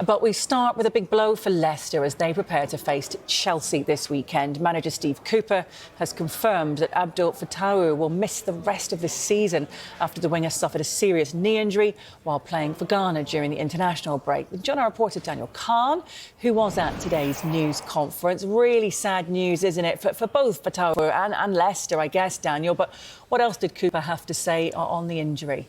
But we start with a big blow for Leicester as they prepare to face Chelsea this weekend. Manager Steve Cooper has confirmed that Abdul Fatawu will miss the rest of this season after the winger suffered a serious knee injury while playing for Ghana during the international break. We join our reporter Daniel Khan, who was at today's news conference. Really sad news, isn't it, for both Fatawu and Leicester, I guess, Daniel. But what else did Cooper have to say on the injury?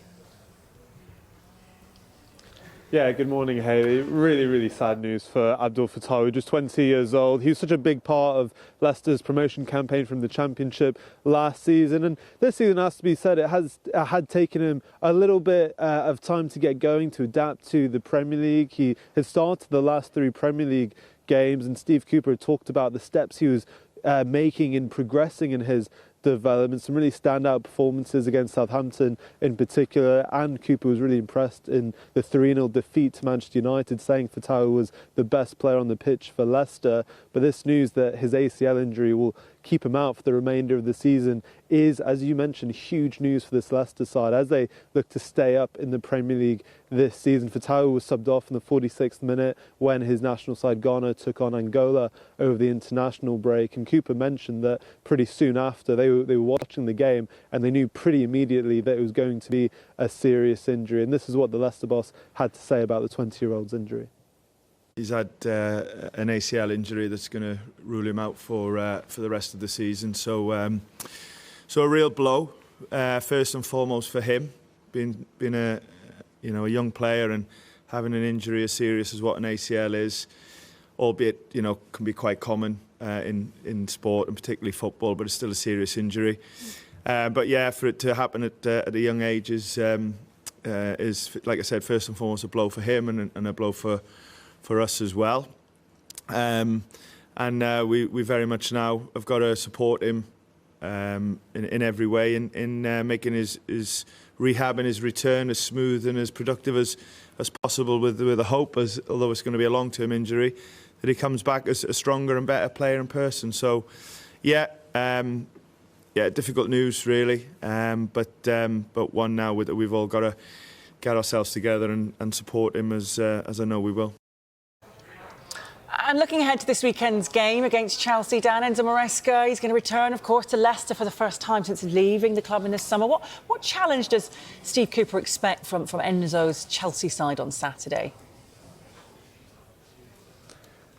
Yeah, good morning, Hayley. Really sad news for Abdul Fatawu, just 20 years old. He was such a big part of Leicester's promotion campaign from the Championship last season. And this season, has to be said, it had taken him a little bit of time to get going, to adapt to the Premier League. He had started the last 3 Premier League games, and Steve Cooper talked about the steps he was making in progressing in his development, some really standout performances against Southampton in particular, and Cooper was really impressed in the 3-0 defeat to Manchester United, saying Fatawu was the best player on the pitch for Leicester. But this news that his ACL injury will keep him out for the remainder of the season is, as you mentioned, huge news for this Leicester side as they look to stay up in the Premier League this season. Fatawu was subbed off in the 46th minute when his national side Ghana took on Angola over the international break, and Cooper mentioned that pretty soon after they were watching the game and they knew pretty immediately that it was going to be a serious injury. And this is what the Leicester boss had to say about the 20-year-old's injury. He's had an ACL injury that's going to rule him out for the rest of the season. So a real blow, first and foremost for him, being a young player and having an injury as serious as what an ACL is, albeit can be quite common in sport and particularly football, but it's still a serious injury. But yeah, for it to happen at a young age is, like I said, first and foremost a blow for him and a blow for us as well. And we very much now have got to support him in every way in making his rehab and his return as smooth and as productive as possible, with a hope, although it's going to be a long-term injury, that he comes back as a stronger and better player in person. So yeah, difficult news really, but one now that we've all got to get ourselves together and support him as I know we will. And looking ahead to this weekend's game against Chelsea, Dan, Enzo Maresca, he's going to return, of course, to Leicester for the first time since leaving the club in this summer. What challenge does Steve Cooper expect from Enzo's Chelsea side on Saturday?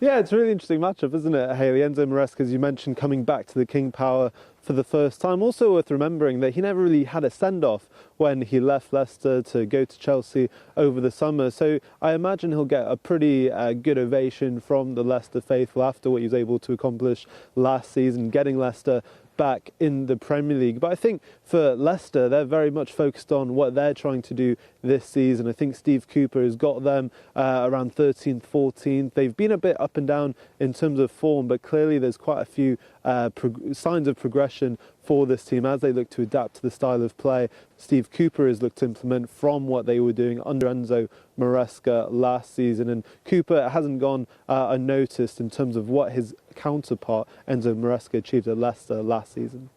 Yeah, it's a really interesting matchup, isn't it, Hayley? Enzo Maresca, as you mentioned, coming back to the King Power for the first time. Also worth remembering that he never really had a send-off when he left Leicester to go to Chelsea over the summer. So I imagine he'll get a pretty good ovation from the Leicester faithful after what he was able to accomplish last season, getting Leicester back in the Premier League. But I think for Leicester, they're very much focused on what they're trying to do this season. I think Steve Cooper has got them around 13th, 14th. They've been a bit up and down in terms of form, but clearly there's quite a few signs of progression for this team as they look to adapt to the style of play Steve Cooper has looked to implement from what they were doing under Enzo Maresca last season. And Cooper hasn't gone unnoticed in terms of what his counterpart Enzo Maresca achieved at Leicester last season.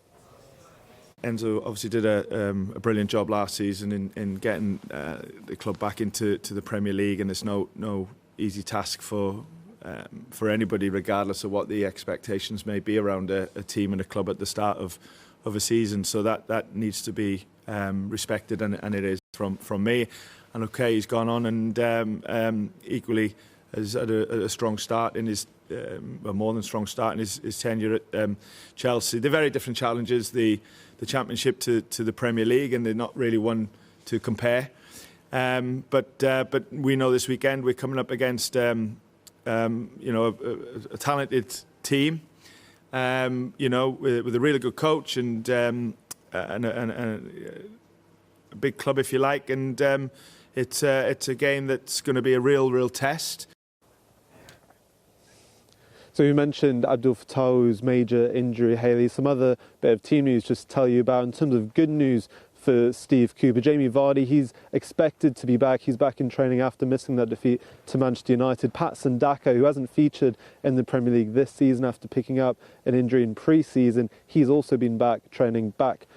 Enzo obviously did a brilliant job last season in getting the club back into the Premier League, and it's no easy task for anybody, regardless of what the expectations may be around a team and a club at the start of a season. So that needs to be respected, and it is from me. And okay, he's gone on and equally has had a strong start in his, a more than strong start in his tenure at Chelsea. They're very different challenges, the Championship to the Premier League, and they're not really one to compare. But we know this weekend we're coming up against a talented team, with a really good coach and a big club, if you like, and it's a game that's going to be a real test. So you mentioned Abdul Fatawu's major injury, Hayley. Some other bit of team news just to tell you about in terms of good news for Steve Cooper. Jamie Vardy, he's expected to be back. He's back in training after missing that defeat to Manchester United. Patson Daka, who hasn't featured in the Premier League this season after picking up an injury in pre-season, he's also been back training, back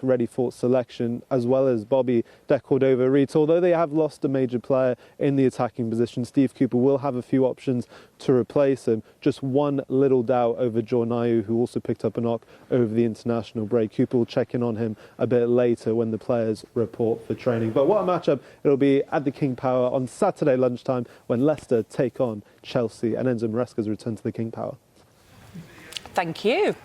ready for selection, as well as Bobby De Cordova-Reid. So although they have lost a major player in the attacking position, Steve Cooper will have a few options to replace him. Just one little doubt over Jornayu, who also picked up a knock over the international break. Cooper will check in on him a bit later when the players report for training. But what a matchup it'll be at the King Power on Saturday lunchtime when Leicester take on Chelsea, and Enzo Maresca's return to the King Power. Thank you.